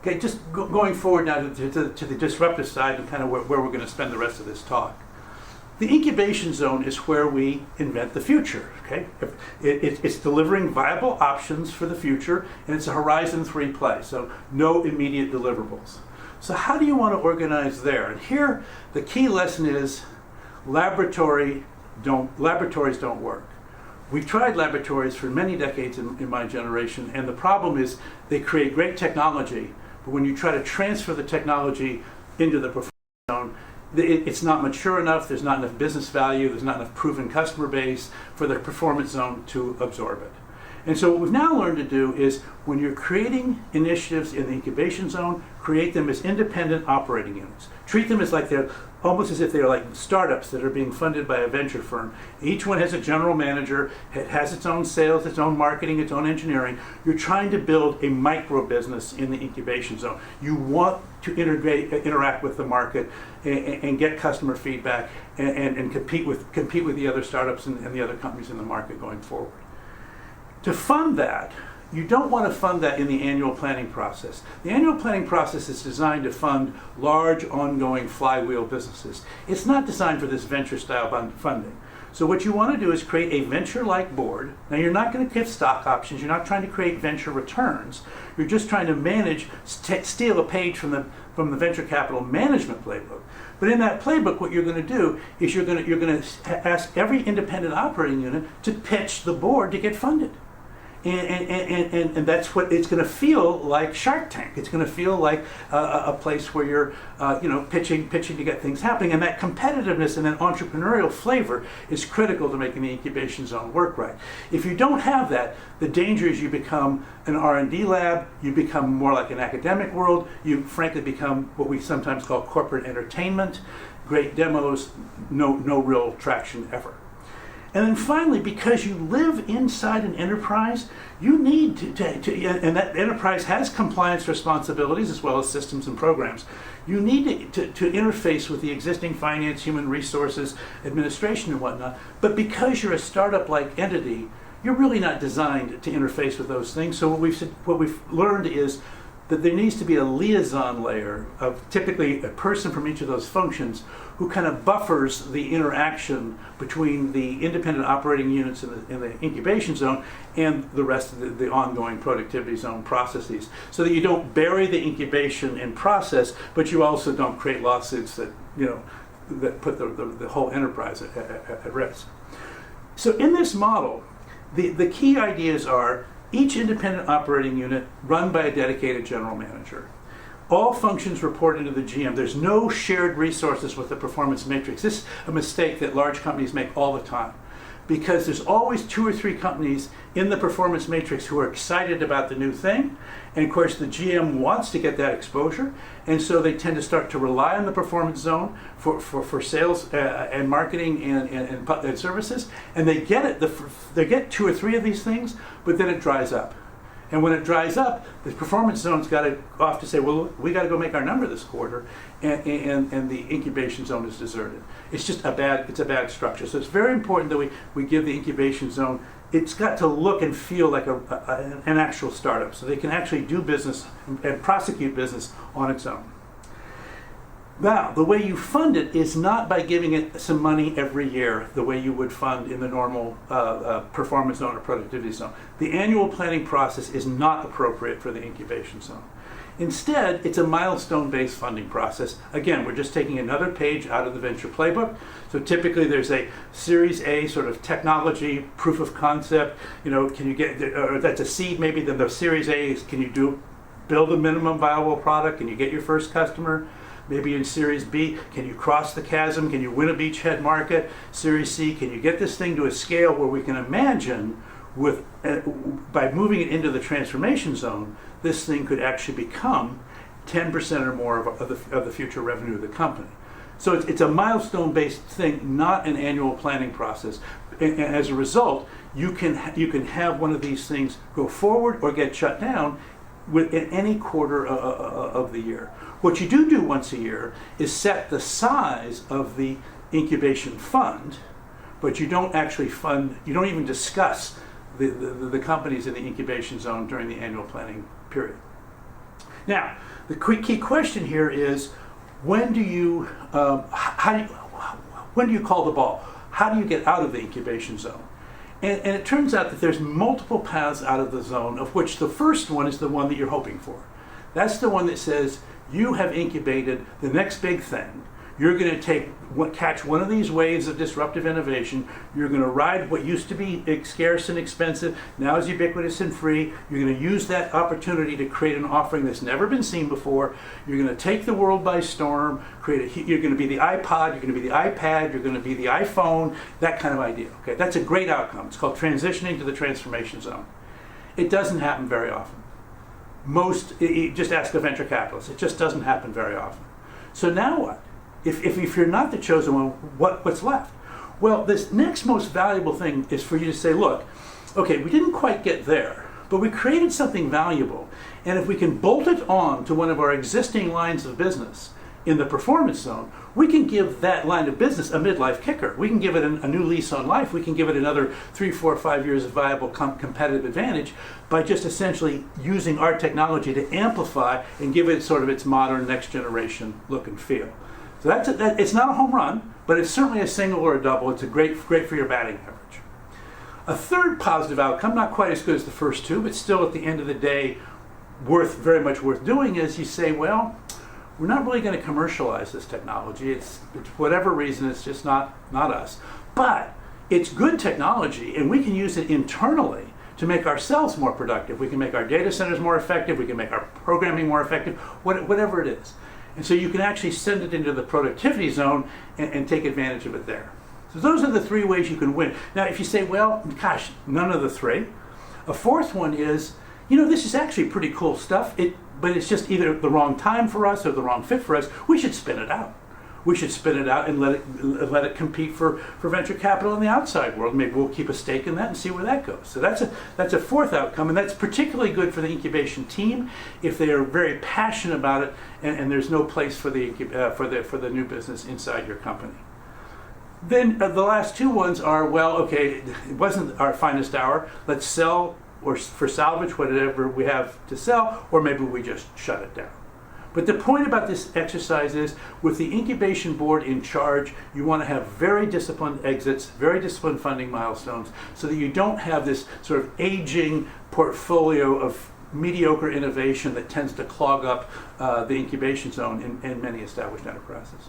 Okay, just going forward now to the disruptive side and kind of where we're going to spend the rest of this talk. The incubation zone is where we invent the future. Okay, it's delivering viable options for the future, and it's a Horizon 3 play, so no immediate deliverables. So how do you want to organize there? And here, the key lesson is laboratories don't work. We've tried laboratories for many decades in my generation, and the problem is they create great technology, but when you try to transfer the technology into the performance zone, it's not mature enough, there's not enough business value, there's not enough proven customer base for the performance zone to absorb it. And so what we've now learned to do is when you're creating initiatives in the incubation zone, create them as independent operating units. Treat them as like they're almost as if they're like startups that are being funded by a venture firm. Each one has a general manager, it has its own sales, its own marketing, its own engineering. You're trying to build a micro business in the incubation zone. You want to interact with the market and get customer feedback and compete with the other startups and the other companies in the market going forward. To fund that, you don't want to fund that in the annual planning process. The annual planning process is designed to fund large, ongoing flywheel businesses. It's not designed for this venture-style funding. So what you want to do is create a venture-like board. Now you're not going to give stock options. You're not trying to create venture returns. You're just trying to steal a page from the venture capital management playbook. But in that playbook, what you're going to do is you're going to ask every independent operating unit to pitch the board to get funded. And that's what it's going to feel like. Shark Tank. It's going to feel like a place where you're pitching to get things happening, and that competitiveness and that entrepreneurial flavor is critical to making the incubation zone work right. If you don't have that, the danger is you become an R&D lab, you become more like an academic world, you frankly become what we sometimes call corporate entertainment, great demos, no real traction ever. And then finally, because you live inside an enterprise, you need and that enterprise has compliance responsibilities as well as systems and programs. You need to interface with the existing finance, human resources, administration and whatnot. But because you're a startup-like entity, you're really not designed to interface with those things. So what we've learned is that there needs to be a liaison layer of typically a person from each of those functions who kind of buffers the interaction between the independent operating units in the incubation zone and the rest of the ongoing productivity zone processes, so that you don't bury the incubation in process, but you also don't create lawsuits that put the whole enterprise at risk. So in this model, the key ideas are each independent operating unit run by a dedicated general manager. All functions report into the GM. There's no shared resources with the performance matrix. This is a mistake that large companies make all the time, because there's always 2 or 3 companies in the performance matrix who are excited about the new thing, and of course the GM wants to get that exposure, and so they tend to start to rely on the performance zone for sales and marketing and services, and they get it. They get 2 or 3 of these things, but then it dries up. And when it dries up, the performance zone's got to off to say, well, we got to go make our number this quarter, and the incubation zone is deserted. It's just a bad structure. So it's very important that we give the incubation zone, it's got to look and feel like an actual startup, so they can actually do business and prosecute business on its own. Now, the way you fund it is not by giving it some money every year, the way you would fund in the normal performance zone or productivity zone. The annual planning process is not appropriate for the incubation zone. Instead, it's a milestone-based funding process. Again, we're just taking another page out of the venture playbook. So typically there's a Series A sort of technology proof of concept. Can you get, or that's a seed maybe, then the Series A is, can you build a minimum viable product? Can you get your first customer? Maybe in Series B, can you cross the chasm? Can you win a beachhead market? Series C, can you get this thing to a scale where we can imagine by moving it into the transformation zone, this thing could actually become 10% or more of the future revenue of the company. So it's a milestone-based thing, not an annual planning process. And as a result, you can have one of these things go forward or get shut down in any quarter of the year. What you do once a year is set the size of the incubation fund, but you don't actually fund, you don't even discuss the companies in the incubation zone during the annual planning period. Now, the key question here is, when do you call the ball? How do you get out of the incubation zone? And it turns out that there's multiple paths out of the zone, of which the first one is the one that you're hoping for. That's the one that says you have incubated the next big thing. You're going to catch one of these waves of disruptive innovation. You're going to ride what used to be scarce and expensive, now is ubiquitous and free. You're going to use that opportunity to create an offering that's never been seen before. You're going to take the world by storm. You're going to be the iPod. You're going to be the iPad. You're going to be the iPhone. That kind of idea. Okay, that's a great outcome. It's called transitioning to the transformation zone. It doesn't happen very often. Just ask a venture capitalist. It just doesn't happen very often. So now what? If you're not the chosen one, what's left? Well, this next most valuable thing is for you to say, look, okay, we didn't quite get there, but we created something valuable. And if we can bolt it on to one of our existing lines of business in the performance zone, we can give that line of business a midlife kicker. We can give it a new lease on life. We can give it another 3, 4, 5 years of viable competitive advantage by just essentially using our technology to amplify and give it sort of its modern next generation look and feel. So it's not a home run, but it's certainly a single or a double. It's great for your batting average. A third positive outcome, not quite as good as the first two, but still at the end of the day, very much worth doing, is you say, well, we're not really going to commercialize this technology. It's whatever reason, it's just not us. But it's good technology, and we can use it internally to make ourselves more productive. We can make our data centers more effective. We can make our programming more effective, whatever it is. And so you can actually send it into the productivity zone and take advantage of it there. So those are the three ways you can win. Now, if you say, well, gosh, none of the three. A fourth one is, this is actually pretty cool stuff, but it's just either the wrong time for us or the wrong fit for us. We should spin it out. We should spin it out and let it compete for venture capital in the outside world. Maybe we'll keep a stake in that and see where that goes. So that's a fourth outcome, and that's particularly good for the incubation team if they are very passionate about it, and there's no place for the new business inside your company. Then the last two ones are, well, okay, it wasn't our finest hour. Let's sell or for salvage whatever we have to sell, or maybe we just shut it down. But the point about this exercise is, with the incubation board in charge, you want to have very disciplined exits, very disciplined funding milestones, so that you don't have this sort of aging portfolio of mediocre innovation that tends to clog up the incubation zone in many established enterprises.